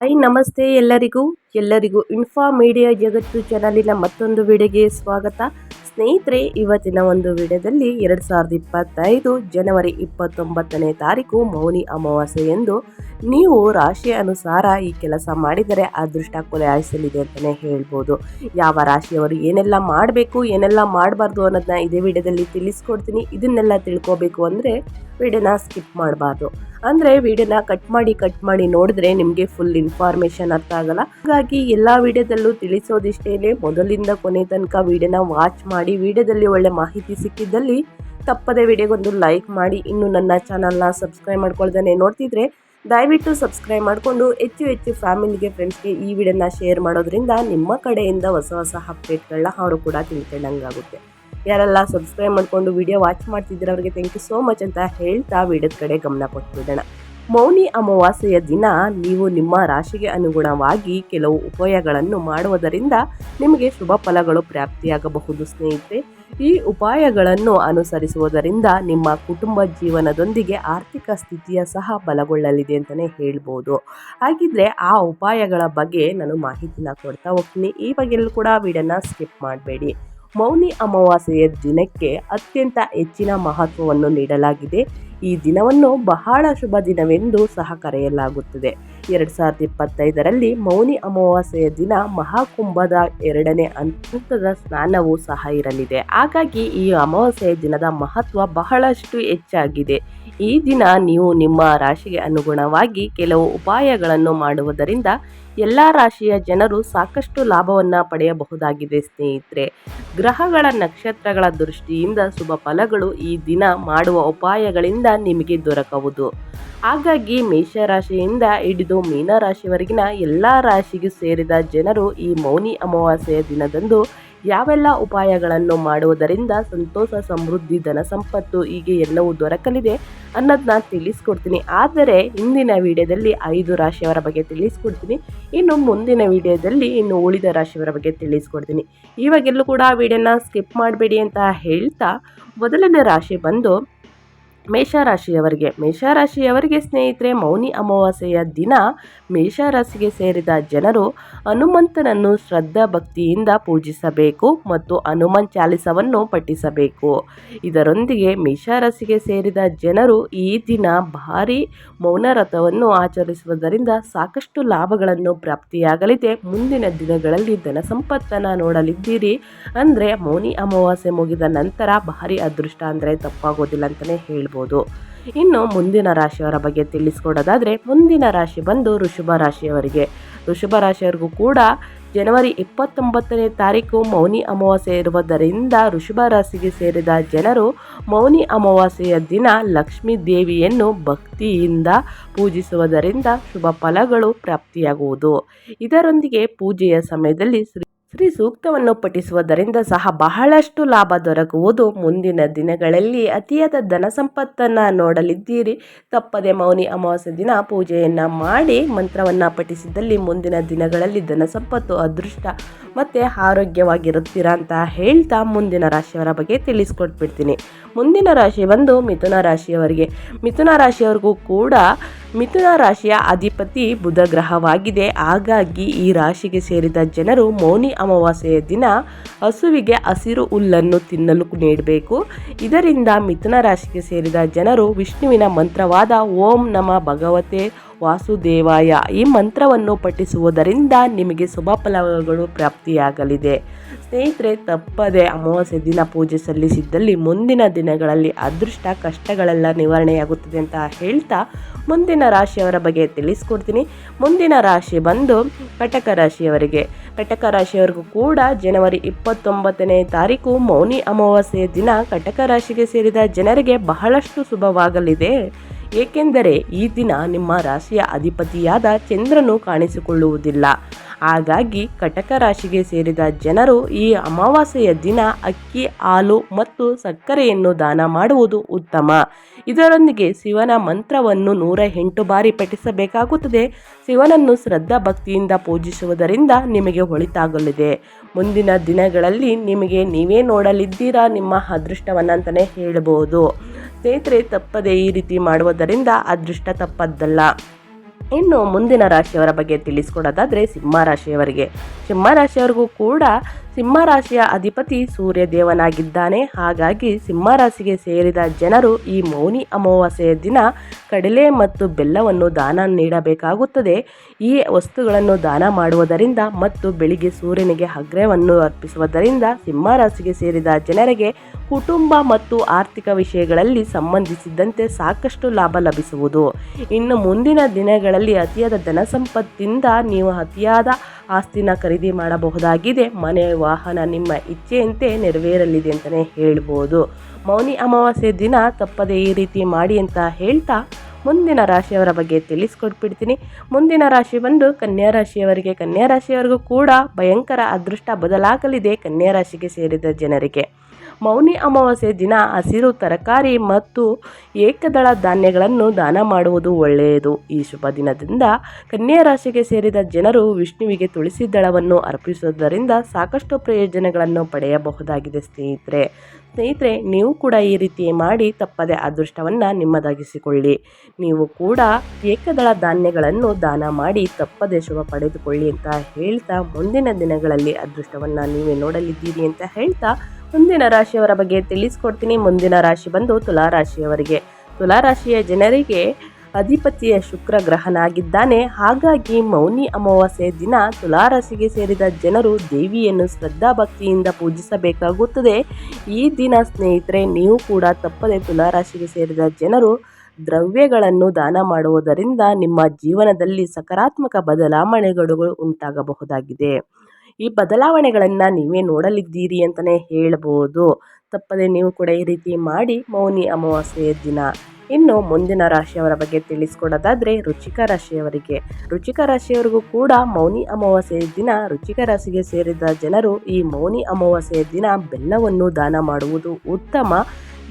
Hi ನಮಸ್ತೆ ಎಲ್ಲರಿಗೂ info media ಜಗತ್ತು ಚಾನಲಿನ ಮತ್ತೊಂದು ವಿಡಿಯೋಗೆ ಸ್ವಾಗತ. ಸ್ನೇಹಿತರೆ, ಇವತ್ತಿನ ಒಂದು ವಿಡಿಯೋದಲ್ಲಿ 2025 ಜನವರಿ 29ನೇ ತಾರೀಕು ಮೌನಿ ಅಮಾವಾಸ್ಯೆ ಎಂದು ನೀವು ರಾಶಿ ಅನುಸಾರ ಈ ಕೆಲಸ ಮಾಡಿದರೆ ಅದೃಷ್ಟ ಕೊಲೆಯಾಯಿಸಲಿದೆ ಅಂತಲೇ ಹೇಳ್ಬೋದು. ಯಾವ ರಾಶಿಯವರು ಏನೆಲ್ಲ ಮಾಡಬೇಕು ಏನೆಲ್ಲ ಮಾಡಬಾರ್ದು ಅನ್ನೋದನ್ನ ಇದೇ ವಿಡಿಯೋದಲ್ಲಿ ತಿಳಿಸ್ಕೊಡ್ತೀನಿ. ಇದನ್ನೆಲ್ಲ ತಿಳ್ಕೋಬೇಕು ಅಂದರೆ ವಿಡಿಯೋನ ಸ್ಕಿಪ್ ಮಾಡಬಾರ್ದು. ಅಂದರೆ ವಿಡಿಯೋನ ಕಟ್ ಮಾಡಿ ನೋಡಿದ್ರೆ ನಿಮಗೆ ಫುಲ್ ಇನ್ಫಾರ್ಮೇಷನ್ ಅರ್ಥ ಆಗಲ್ಲ. ಹಾಗಾಗಿ ಎಲ್ಲ ವಿಡಿಯೋದಲ್ಲೂ ತಿಳಿಸೋದಿಷ್ಟೇನೆ, ಮೊದಲಿಂದ ಕೊನೆ ತನಕ ವಿಡಿಯೋನ ವಾಚ್ ಮಾಡಿ ವಿಡಿಯೋದಲ್ಲಿ ಒಳ್ಳೆ ಮಾಹಿತಿ ಸಿಕ್ಕಿದ್ದಲ್ಲಿ ತಪ್ಪದೆ ವಿಡಿಯೋಗೊಂದು ಲೈಕ್ ಮಾಡಿ. ಇನ್ನು ನನ್ನ ಚಾನಲ್ನ ಸಬ್ಸ್ಕ್ರೈಬ್ ಮಾಡ್ಕೊಳ್ದೇ ನೋಡ್ತಿದ್ರೆ ದಯವಿಟ್ಟು ಸಬ್ಸ್ಕ್ರೈಬ್ ಮಾಡಿಕೊಂಡು ಹೆಚ್ಚು ಫ್ಯಾಮಿಲಿಗೆ ಫ್ರೆಂಡ್ಸ್ಗೆ ಈ ವಿಡಿಯೋನ ಶೇರ್ ಮಾಡೋದ್ರಿಂದ ನಿಮ್ಮ ಕಡೆಯಿಂದ ಹೊಸ ಅಪ್ಡೇಟ್ಗಳನ್ನ ಅವರು ಕೂಡ ತಿಳ್ಕೊಂಡಂಗಾಗುತ್ತೆ. ಯಾರೆಲ್ಲ ಸಬ್ಸ್ಕ್ರೈಬ್ ಮಾಡಿಕೊಂಡು ವಿಡಿಯೋ ವಾಚ್ ಮಾಡ್ತಿದ್ದೀರ ಅವರಿಗೆ ಥ್ಯಾಂಕ್ ಯು ಸೋ ಮಚ್ ಅಂತ ಹೇಳ್ತಾ ವಿಡಿಯೋದ ಕಡೆ ಗಮನ ಕೊಟ್ಬಿಡೋಣ. ಮೌನಿ ಅಮಾವಾಸ್ಯೆಯ ದಿನ ನೀವು ನಿಮ್ಮ ರಾಶಿಗೆ ಅನುಗುಣವಾಗಿ ಕೆಲವು ಉಪಾಯಗಳನ್ನು ಮಾಡುವುದರಿಂದ ನಿಮಗೆ ಶುಭ ಫಲಗಳು ಪ್ರಾಪ್ತಿಯಾಗಬಹುದು. ಸ್ನೇಹಿತರೆ, ಈ ಉಪಾಯಗಳನ್ನು ಅನುಸರಿಸುವುದರಿಂದ ನಿಮ್ಮ ಕುಟುಂಬ ಜೀವನದೊಂದಿಗೆ ಆರ್ಥಿಕ ಸ್ಥಿತಿಯ ಸಹ ಬಲಗೊಳ್ಳಲಿದೆ ಅಂತಲೇ ಹೇಳ್ಬೋದು. ಹಾಗಿದ್ರೆ ಆ ಉಪಾಯಗಳ ಬಗ್ಗೆ ನಾನು ಮಾಹಿತಿನ ಕೊಡ್ತಾ ಹೋಗ್ತೀನಿ. ಈ ಬಗ್ಗೆಯೂ ಕೂಡ ವಿಡಿಯೋನ ಸ್ಕಿಪ್ ಮಾಡಬೇಡಿ. ಮೌನಿ ಅಮಾವಾಸ್ಯೆಯ ದಿನಕ್ಕೆ ಅತ್ಯಂತ ಹೆಚ್ಚಿನ ಮಹತ್ವವನ್ನು ನೀಡಲಾಗಿದೆ. ಈ ದಿನವನ್ನು ಬಹಳ ಶುಭ ದಿನವೆಂದು ಸಹ ಕರೆಯಲಾಗುತ್ತದೆ. 2025ರಲ್ಲಿ ಮೌನಿ ಅಮಾವಾಸ್ಯೆಯ ದಿನ ಮಹಾಕುಂಭದ 2ನೇ ಹಂತದ ಸ್ನಾನವೂ ಸಹ ಇರಲಿದೆ. ಹಾಗಾಗಿ ಈ ಅಮಾವಾಸ್ಯೆಯ ದಿನದ ಮಹತ್ವ ಬಹಳಷ್ಟು ಹೆಚ್ಚಾಗಿದೆ. ಈ ದಿನ ನೀವು ನಿಮ್ಮ ರಾಶಿಗೆ ಅನುಗುಣವಾಗಿ ಕೆಲವು ಉಪಾಯಗಳನ್ನು ಮಾಡುವುದರಿಂದ ಎಲ್ಲ ರಾಶಿಯ ಜನರು ಸಾಕಷ್ಟು ಲಾಭವನ್ನು ಪಡೆಯಬಹುದಾಗಿದೆ. ಸ್ನೇಹಿತರೆ, ಗ್ರಹಗಳ ನಕ್ಷತ್ರಗಳ ದೃಷ್ಟಿಯಿಂದ ಶುಭ ಫಲಗಳು ಈ ದಿನ ಮಾಡುವ ಉಪಾಯಗಳಿಂದ ನಿಮಗೆ ದೊರಕುವುದು. ಹಾಗಾಗಿ ಮೇಷರಾಶಿಯಿಂದ ಹಿಡಿದು ಮೀನರಾಶಿವರೆಗಿನ ಎಲ್ಲ ರಾಶಿಗೂ ಸೇರಿದ ಜನರು ಈ ಮೌನಿ ಅಮಾವಾಸ್ಯೆಯ ದಿನದಂದು ಯಾವೆಲ್ಲ ಉಪಾಯಗಳನ್ನು ಮಾಡುವುದರಿಂದ ಸಂತೋಷ, ಸಮೃದ್ಧಿ, ಧನ ಸಂಪತ್ತು ಹೀಗೆ ಎಲ್ಲವೂ ದೊರಕಲಿದೆ ಅನ್ನೋದನ್ನ ತಿಳಿಸ್ಕೊಡ್ತೀನಿ. ಆದರೆ ಇಂದಿನ ವಿಡಿಯೋದಲ್ಲಿ 5 ರಾಶಿಯವರ ಬಗ್ಗೆ ತಿಳಿಸ್ಕೊಡ್ತೀನಿ. ಇನ್ನು ಮುಂದಿನ ವಿಡಿಯೋದಲ್ಲಿ ಇನ್ನು ಉಳಿದ ರಾಶಿಯವರ ಬಗ್ಗೆ ತಿಳಿಸ್ಕೊಡ್ತೀನಿ. ಇವಾಗೆಲ್ಲೂ ಕೂಡ ವಿಡಿಯೋನ ಸ್ಕಿಪ್ ಮಾಡಬೇಡಿ ಅಂತ ಹೇಳ್ತಾ, ಮೊದಲನೇ ರಾಶಿ ಬಂದು ಮೇಷರಾಶಿಯವರಿಗೆ ಸ್ನೇಹಿತರೆ, ಮೌನಿ ಅಮಾವಾಸ್ಯೆಯ ದಿನ ಮೇಷರಾಶಿಗೆ ಸೇರಿದ ಜನರು ಹನುಮಂತನನ್ನು ಶ್ರದ್ಧಾ ಭಕ್ತಿಯಿಂದ ಪೂಜಿಸಬೇಕು ಮತ್ತು ಹನುಮಾನ್ ಚಾಲಿಸವನ್ನು ಪಠಿಸಬೇಕು. ಇದರೊಂದಿಗೆ ಮೇಷರಾಶಿಗೆ ಸೇರಿದ ಜನರು ಈ ದಿನ ಭಾರೀ ಮೌನವ್ರತವನ್ನು ಆಚರಿಸುವುದರಿಂದ ಸಾಕಷ್ಟು ಲಾಭಗಳನ್ನು ಪ್ರಾಪ್ತಿಯಾಗಲಿದೆ. ಮುಂದಿನ ದಿನಗಳಲ್ಲಿ ಧನ ಸಂಪತ್ತನ್ನು ನೋಡಲಿದ್ದೀರಿ. ಅಂದರೆ ಮೌನಿ ಅಮಾವಾಸ್ಯೆ ಮುಗಿದ ನಂತರ ಭಾರಿ ಅದೃಷ್ಟ ಅಂದರೆ ತಪ್ಪಾಗೋದಿಲ್ಲ ಅಂತಲೇ ಹೇಳ್ಬೋದು. ಇನ್ನು ಮುಂದಿನ ರಾಶಿಯವರ ಬಗ್ಗೆ ತಿಳಿಸ್ಕೊಡೋದಾದರೆ, ಮುಂದಿನ ರಾಶಿ ಬಂದು ವೃಷಭ ರಾಶಿಯವರಿಗೂ ಕೂಡ ಜನವರಿ 29ನೇ ತಾರೀಕು ಮೌನಿ ಅಮಾವಾಸ್ಯೆ ಇರುವುದರಿಂದ ವೃಷಭ ರಾಶಿಗೆ ಸೇರಿದ ಜನರು ಮೌನಿ ಅಮಾವಾಸ್ಯೆಯ ದಿನ ಲಕ್ಷ್ಮೀ ದೇವಿಯನ್ನು ಭಕ್ತಿಯಿಂದ ಪೂಜಿಸುವುದರಿಂದ ಶುಭ ಫಲಗಳು ಪ್ರಾಪ್ತಿಯಾಗುವುದು. ಇದರೊಂದಿಗೆ ಪೂಜೆಯ ಸಮಯದಲ್ಲಿ ಶ್ರೀ ಸೂಕ್ತವನ್ನು ಪಠಿಸುವುದರಿಂದ ಸಹ ಬಹಳಷ್ಟು ಲಾಭ ದೊರಕುವುದು. ಮುಂದಿನ ದಿನಗಳಲ್ಲಿ ಅತಿಯಾದ ಧನ ಸಂಪತ್ತನ್ನು ನೋಡಲಿದ್ದೀರಿ. ತಪ್ಪದೆ ಮೌನಿ ಅಮಾವಾಸ್ಯೆ ದಿನ ಪೂಜೆಯನ್ನು ಮಾಡಿ ಮಂತ್ರವನ್ನು ಪಠಿಸಿದಲ್ಲಿ ಮುಂದಿನ ದಿನಗಳಲ್ಲಿ ಧನ ಸಂಪತ್ತು, ಅದೃಷ್ಟ ಮತ್ತು ಆರೋಗ್ಯವಾಗಿರುತ್ತೀರಾ ಅಂತ ಹೇಳ್ತಾ ಮುಂದಿನ ರಾಶಿಯವರ ಬಗ್ಗೆ ತಿಳಿಸ್ಕೊಟ್ಬಿಡ್ತೀನಿ. ಮುಂದಿನ ರಾಶಿ ಬಂದು ಮಿಥುನ ರಾಶಿಯವರಿಗೂ ಕೂಡ ಮಿಥುನ ರಾಶಿಯ ಅಧಿಪತಿ ಬುಧ ಗ್ರಹವಾಗಿದೆ. ಹಾಗಾಗಿ ಈ ರಾಶಿಗೆ ಸೇರಿದ ಜನರು ಮೌನಿ ಅಮಾವಾಸ್ಯೆಯ ದಿನ ಹಸುವಿಗೆ ಹಸಿರು ಹುಲ್ಲನ್ನು ತಿನ್ನಲು ನೀಡಬೇಕು. ಇದರಿಂದ ಮಿಥುನ ರಾಶಿಗೆ ಸೇರಿದ ಜನರು ವಿಷ್ಣುವಿನ ಮಂತ್ರವಾದ ಓಂ ನಮಃ ಭಗವತೆ ವಾಸುದೇವಾಯ ಈ ಮಂತ್ರವನ್ನು ಪಠಿಸುವುದರಿಂದ ನಿಮಗೆ ಶುಭ ಫಲಗಳು ಪ್ರಾಪ್ತಿಯಾಗಲಿದೆ. ಸ್ನೇಹಿತರೆ, ತಪ್ಪದೆ ಅಮಾವಾಸ್ಯೆ ದಿನ ಪೂಜೆ ಸಲ್ಲಿಸಿದ್ದಲ್ಲಿ ಮುಂದಿನ ದಿನಗಳಲ್ಲಿ ಅದೃಷ್ಟ ಕಷ್ಟಗಳೆಲ್ಲ ನಿವಾರಣೆಯಾಗುತ್ತದೆ ಅಂತ ಹೇಳ್ತಾ ಮುಂದಿನ ರಾಶಿಯವರ ಬಗ್ಗೆ ತಿಳಿಸ್ಕೊಡ್ತೀನಿ. ಮುಂದಿನ ರಾಶಿ ಬಂದು ಕಟಕ ರಾಶಿಯವರಿಗೂ ಕೂಡ ಜನವರಿ 29ನೇ ತಾರೀಕು ಮೌನಿ ಅಮಾವಾಸ್ಯೆಯ ದಿನ ಕಟಕ ರಾಶಿಗೆ ಸೇರಿದ ಜನರಿಗೆ ಬಹಳಷ್ಟು ಶುಭವಾಗಲಿದೆ. ಏಕೆಂದರೆ ಈ ದಿನ ನಿಮ್ಮ ರಾಶಿಯ ಅಧಿಪತಿಯಾದ ಚಂದ್ರನು ಕಾಣಿಸಿಕೊಳ್ಳುವುದಿಲ್ಲ. ಹಾಗಾಗಿ ಕಟಕ ರಾಶಿಗೆ ಸೇರಿದ ಜನರು ಈ ಅಮಾವಾಸ್ಯೆಯ ದಿನ ಅಕ್ಕಿ, ಹಾಲು ಮತ್ತು ಸಕ್ಕರೆಯನ್ನು ದಾನ ಮಾಡುವುದು ಉತ್ತಮ. ಇದರೊಂದಿಗೆ ಶಿವನ ಮಂತ್ರವನ್ನು 108 ಬಾರಿ ಪಠಿಸಬೇಕಾಗುತ್ತದೆ. ಶಿವನನ್ನು ಶ್ರದ್ಧಾ ಭಕ್ತಿಯಿಂದ ಪೂಜಿಸುವುದರಿಂದ ನಿಮಗೆ ಒಳಿತಾಗಲಿದೆ. ಮುಂದಿನ ದಿನಗಳಲ್ಲಿ ನೀವೇ ನೋಡಲಿದ್ದೀರಾ ನಿಮ್ಮ ಅದೃಷ್ಟವನ್ನು ಅಂತಲೇ ಹೇಳ್ಬೋದು. ಸ್ನೇಹಿತರೆ, ತಪ್ಪದೆ ಈ ರೀತಿ ಮಾಡುವುದರಿಂದ ಅದೃಷ್ಟ ತಪ್ಪದ್ದಲ್ಲ. ಇನ್ನು ಮುಂದಿನ ರಾಶಿಯವರ ಬಗ್ಗೆ ತಿಳಿಸ್ಕೊಡೋದಾದರೆ ಸಿಂಹ ರಾಶಿಯವರಿಗೆ. ಸಿಂಹ ರಾಶಿಯವರಿಗೂ ಕೂಡ ಸಿಂಹ ರಾಶಿಯ ಅಧಿಪತಿ ಸೂರ್ಯ ದೇವನಾಗಿದ್ದಾನೆ. ಹಾಗಾಗಿ ಸಿಂಹ ರಾಶಿಗೆ ಸೇರಿದ ಜನರು ಈ ಮೌನಿ ಅಮಾವಾಸ್ಯೆಯ ದಿನ ಕಡಲೆ ಮತ್ತು ಬೆಲ್ಲವನ್ನು ದಾನ ನೀಡಬೇಕಾಗುತ್ತದೆ. ಈ ವಸ್ತುಗಳನ್ನು ದಾನ ಮಾಡುವುದರಿಂದ ಮತ್ತು ಬೆಳಿಗ್ಗೆ ಸೂರ್ಯನಿಗೆ ಅರ್ಘ್ಯವನ್ನು ಅರ್ಪಿಸುವುದರಿಂದ ಸಿಂಹ ರಾಶಿಗೆ ಸೇರಿದ ಜನರಿಗೆ ಕುಟುಂಬ ಮತ್ತು ಆರ್ಥಿಕ ವಿಷಯಗಳಲ್ಲಿ ಸಂಬಂಧಿಸಿದಂತೆ ಸಾಕಷ್ಟು ಲಾಭ ಲಭಿಸುವುದು. ಇನ್ನು ಮುಂದಿನ ದಿನಗಳಲ್ಲಿ ಅತಿಯಾದ ಧನ ಸಂಪತ್ತಿಂದ ನೀವು ಅತಿಯಾದ ಆಸ್ತಿನ ಖರೀದಿ ಮಾಡಬಹುದಾಗಿದೆ. ಮನೆ, ವಾಹನ ನಿಮ್ಮ ಇಚ್ಛೆಯಂತೆ ನೆರವೇರಲಿದೆ ಅಂತಲೇ ಹೇಳ್ಬೋದು. ಮೌನಿ ಅಮಾವಾಸ್ಯೆ ದಿನ ತಪ್ಪದೆ ಈ ರೀತಿ ಮಾಡಿ ಅಂತ ಹೇಳ್ತಾ ಮುಂದಿನ ರಾಶಿಯವರ ಬಗ್ಗೆ ತಿಳಿಸ್ಕೊಟ್ಬಿಡ್ತೀನಿ. ಮುಂದಿನ ರಾಶಿ ಬಂದು ಕನ್ಯಾ ರಾಶಿಯವರಿಗೆ. ಕನ್ಯಾ ರಾಶಿಯವರಿಗೂ ಕೂಡ ಭಯಂಕರ ಅದೃಷ್ಟ ಬದಲಾಗಲಿದೆ. ಕನ್ಯಾ ರಾಶಿಗೆ ಸೇರಿದ ಜನರಿಗೆ ಮೌನಿ ಅಮಾವಾಸ್ಯೆ ದಿನ ಹಸಿರು ತರಕಾರಿ ಮತ್ತು ಏಕದಳ ಧಾನ್ಯಗಳನ್ನು ದಾನ ಮಾಡುವುದು ಒಳ್ಳೆಯದು. ಈ ಶುಭ ದಿನದಿಂದ ಕನ್ಯಾ ರಾಶಿಗೆ ಸೇರಿದ ಜನರು ವಿಷ್ಣುವಿಗೆ ತುಳಸಿ ದಳವನ್ನು ಅರ್ಪಿಸುವುದರಿಂದ ಸಾಕಷ್ಟು ಪ್ರಯೋಜನಗಳನ್ನು ಪಡೆಯಬಹುದಾಗಿದೆ. ಸ್ನೇಹಿತರೆ ನೀವು ಕೂಡ ಈ ರೀತಿ ಮಾಡಿ ತಪ್ಪದೆ ಅದೃಷ್ಟವನ್ನು ನಿಮ್ಮದಾಗಿಸಿಕೊಳ್ಳಿ. ನೀವು ಕೂಡ ಏಕದಳ ಧಾನ್ಯಗಳನ್ನು ದಾನ ಮಾಡಿ ತಪ್ಪದೆ ಶುಭ ಪಡೆದುಕೊಳ್ಳಿ ಅಂತ ಹೇಳ್ತಾ ಮುಂದಿನ ದಿನಗಳಲ್ಲಿ ಅದೃಷ್ಟವನ್ನು ನೀವೇ ನೋಡಲಿದ್ದೀರಿ ಅಂತ ಹೇಳ್ತಾ ಮುಂದಿನ ರಾಶಿಯವರ ಬಗ್ಗೆ ತಿಳಿಸ್ಕೊಡ್ತೀನಿ. ಮುಂದಿನ ರಾಶಿ ಬಂದು ತುಲಾರಾಶಿಯವರಿಗೆ. ತುಲಾರಾಶಿಯ ಜನರಿಗೆ ಅಧಿಪತಿಯ ಶುಕ್ರ ಗ್ರಹನಾಗಿದ್ದಾನೆ. ಹಾಗಾಗಿ ಮೌನಿ ಅಮಾವಾಸ್ಯೆ ದಿನ ತುಲಾರಾಶಿಗೆ ಸೇರಿದ ಜನರು ದೇವಿಯನ್ನು ಶ್ರದ್ಧಾ ಭಕ್ತಿಯಿಂದ ಪೂಜಿಸಬೇಕಾಗುತ್ತದೆ. ಈ ದಿನ ಸ್ನೇಹಿತರೆ ನೀವು ಕೂಡ ತಪ್ಪದೆ ತುಲಾರಾಶಿಗೆ ಸೇರಿದ ಜನರು ದ್ರವ್ಯಗಳನ್ನು ದಾನ ಮಾಡುವುದರಿಂದ ನಿಮ್ಮ ಜೀವನದಲ್ಲಿ ಸಕಾರಾತ್ಮಕ ಬದಲಾವಣೆಗಳು ಉಂಟಾಗಬಹುದಾಗಿದೆ. ಈ ಬದಲಾವಣೆಗಳನ್ನು ನೀವೇ ನೋಡಲಿದ್ದೀರಿ ಅಂತಲೇ ಹೇಳ್ಬೋದು. ತಪ್ಪದೆ ನೀವು ಕೂಡ ಈ ರೀತಿ ಮಾಡಿ ಮೌನಿ ಅಮಾವಾಸ್ಯೆಯ ದಿನ. ಇನ್ನು ಮುಂದಿನ ರಾಶಿಯವರ ಬಗ್ಗೆ ತಿಳಿಸ್ಕೊಡೋದಾದರೆ ವೃಶ್ಚಿಕ ರಾಶಿಯವರಿಗೆ. ವೃಶ್ಚಿಕ ರಾಶಿಯವರಿಗೂ ಕೂಡ ಮೌನಿ ಅಮಾವಾಸ್ಯೆಯ ದಿನ ವೃಶ್ಚಿಕ ರಾಶಿಗೆ ಸೇರಿದ ಜನರು ಈ ಮೌನಿ ಅಮಾವಾಸ್ಯೆಯ ದಿನ ಬೆಲ್ಲವನ್ನು ದಾನ ಮಾಡುವುದು ಉತ್ತಮ.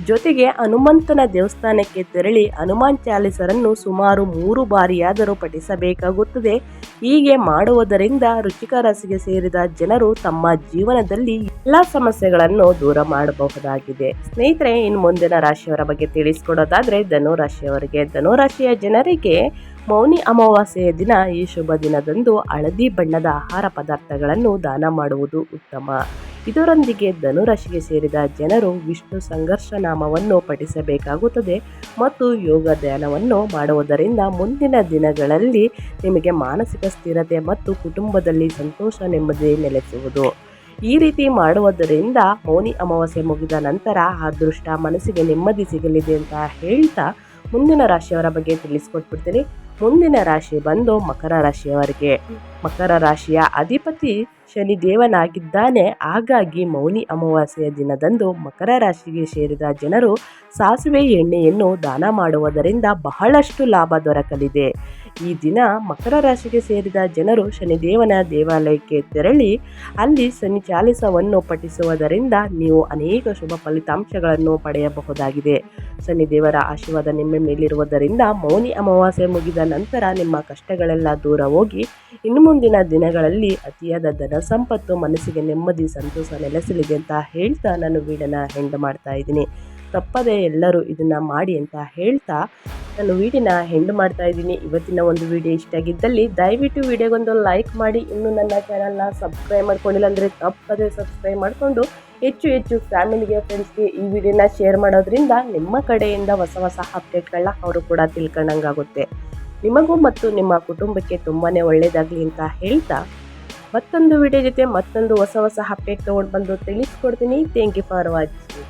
ಜೊತೆಗೆ ಹನುಮಂತನ ದೇವಸ್ಥಾನಕ್ಕೆ ತೆರಳಿ ಹನುಮಾನ್ ಚಾಲಿಸರನ್ನು ಸುಮಾರು 3 ಬಾರಿಯಾದರೂ ಪಠಿಸಬೇಕಾಗುತ್ತದೆ. ಹೀಗೆ ಮಾಡುವುದರಿಂದ ವೃಶ್ಚಿಕ ರಾಶಿಗೆ ಸೇರಿದ ಜನರು ತಮ್ಮ ಜೀವನದಲ್ಲಿ ಎಲ್ಲ ಸಮಸ್ಯೆಗಳನ್ನು ದೂರ ಮಾಡಬಹುದಾಗಿದೆ. ಸ್ನೇಹಿತರೆ ಇನ್ನು ಮುಂದಿನ ರಾಶಿಯವರ ಬಗ್ಗೆ ತಿಳಿಸ್ಕೊಡೋದಾದರೆ ಧನುರಾಶಿಯವರಿಗೆ. ಧನುರಾಶಿಯ ಜನರಿಗೆ ಮೌನಿ ಅಮಾವಾಸ್ಯೆಯ ದಿನ ಈ ಶುಭ ದಿನದಂದು ಹಳದಿ ಬಣ್ಣದ ಆಹಾರ ಪದಾರ್ಥಗಳನ್ನು ದಾನ ಮಾಡುವುದು ಉತ್ತಮ. ಇದರೊಂದಿಗೆ ಧನುರಾಶಿಗೆ ಸೇರಿದ ಜನರು ವಿಷ್ಣು ಸಂಘರ್ಷ ನಾಮವನ್ನು ಪಠಿಸಬೇಕಾಗುತ್ತದೆ ಮತ್ತು ಯೋಗ ಧ್ಯಾನವನ್ನು ಮಾಡುವುದರಿಂದ ಮುಂದಿನ ದಿನಗಳಲ್ಲಿ ನಿಮಗೆ ಮಾನಸಿಕ ಸ್ಥಿರತೆ ಮತ್ತು ಕುಟುಂಬದಲ್ಲಿ ಸಂತೋಷ ನೆಮ್ಮದಿ ನೆಲೆಸುವುದು. ಈ ರೀತಿ ಮಾಡುವುದರಿಂದ ಮೌನಿ ಅಮಾವಾಸ್ಯೆ ಮುಗಿದ ನಂತರ ಅದೃಷ್ಟ ಮನಸ್ಸಿಗೆ ನೆಮ್ಮದಿ ಸಿಗಲಿದೆ ಅಂತ ಹೇಳ್ತಾ ಮುಂದಿನ ರಾಶಿಯವರ ಬಗ್ಗೆ ತಿಳಿಸ್ಕೊಟ್ಬಿಡ್ತೀನಿ. ಮುಂದಿನ ರಾಶಿ ಬಂದು ಮಕರ ರಾಶಿಯವರಿಗೆ. ಮಕರ ರಾಶಿಯ ಅಧಿಪತಿ ಶನಿದೇವನಾಗಿದ್ದಾನೆ. ಹಾಗಾಗಿ ಮೌನಿ ಅಮಾವಾಸ್ಯೆಯ ದಿನದಂದು ಮಕರ ರಾಶಿಗೆ ಸೇರಿದ ಜನರು ಸಾಸಿವೆ ಎಣ್ಣೆಯನ್ನು ದಾನ ಮಾಡುವುದರಿಂದ ಬಹಳಷ್ಟು ಲಾಭ ದೊರಕಲಿದೆ. ಈ ದಿನ ಮಕರ ರಾಶಿಗೆ ಸೇರಿದ ಜನರು ಶನಿದೇವನ ದೇವಾಲಯಕ್ಕೆ ತೆರಳಿ ಅಲ್ಲಿ ಶನಿ ಚಾಲಿಸವನ್ನು ಪಠಿಸುವುದರಿಂದ ನೀವು ಅನೇಕ ಶುಭ ಫಲಿತಾಂಶಗಳನ್ನು ಪಡೆಯಬಹುದಾಗಿದೆ. ಶನಿದೇವರ ಆಶೀರ್ವಾದ ನಿಮ್ಮ ಮೇಲಿರುವುದರಿಂದ ಮೌನಿ ಅಮಾವಾಸ್ಯೆ ಮುಗಿದ ನಂತರ ನಿಮ್ಮ ಕಷ್ಟಗಳೆಲ್ಲ ದೂರ ಹೋಗಿ ಇನ್ನು ಮುಂದಿನ ದಿನಗಳಲ್ಲಿ ಅತಿಯಾದ ಧನ ಸಂಪತ್ತು ಮನಸ್ಸಿಗೆ ನೆಮ್ಮದಿ ಸಂತೋಷ ನೆಲೆಸಲಿದೆ ಅಂತ ಹೇಳ್ತಾ ನಾನು ವಿಡಿಯೋನ ಎಂಡ್ ಮಾಡ್ತಾ ಇದ್ದೀನಿ. ತಪ್ಪದೆ ಎಲ್ಲರೂ ಇದನ್ನು ಮಾಡಿ ಅಂತ ಹೇಳ್ತಾ ನಾನು ವಿಡಿಯೋನ ಎಂಡ್ ಮಾಡ್ತಾ ಇದ್ದೀನಿ. ಇವತ್ತಿನ ಒಂದು ವಿಡಿಯೋ ಇಷ್ಟ ಆಗಿದ್ದಲ್ಲಿ ದಯವಿಟ್ಟು ವಿಡಿಯೋಗೊಂದು ಲೈಕ್ ಮಾಡಿ. ಇನ್ನೂ ನನ್ನ ಚಾನಲ್ನ ಸಬ್ಸ್ಕ್ರೈಬ್ ಮಾಡ್ಕೊಂಡಿಲ್ಲ ಅಂದರೆ ತಪ್ಪದೆ ಸಬ್ಸ್ಕ್ರೈಬ್ ಮಾಡಿಕೊಂಡು ಹೆಚ್ಚು ಫ್ಯಾಮಿಲಿಗೆ ಫ್ರೆಂಡ್ಸ್ಗೆ ಈ ವಿಡಿಯೋನ ಶೇರ್ ಮಾಡೋದ್ರಿಂದ ನಿಮ್ಮ ಕಡೆಯಿಂದ ಹೊಸ ಅಪ್ಡೇಟ್ಗಳನ್ನ ಅವರು ಕೂಡ ತಿಳ್ಕೊಂಡಂಗಾಗುತ್ತೆ. ನಿಮಗೂ ಮತ್ತು ನಿಮ್ಮ ಕುಟುಂಬಕ್ಕೆ ತುಂಬಾ ಒಳ್ಳೆಯದಾಗಲಿ ಅಂತ ಹೇಳ್ತಾ ಮತ್ತೊಂದು ವಿಡಿಯೋ ಜೊತೆ ಮತ್ತೊಂದು ಹೊಸ ಅಪ್ಡೇಟ್ ತೊಗೊಂಡು ಬಂದು ತಿಳಿಸ್ಕೊಡ್ತೀನಿ. Thank you for watching.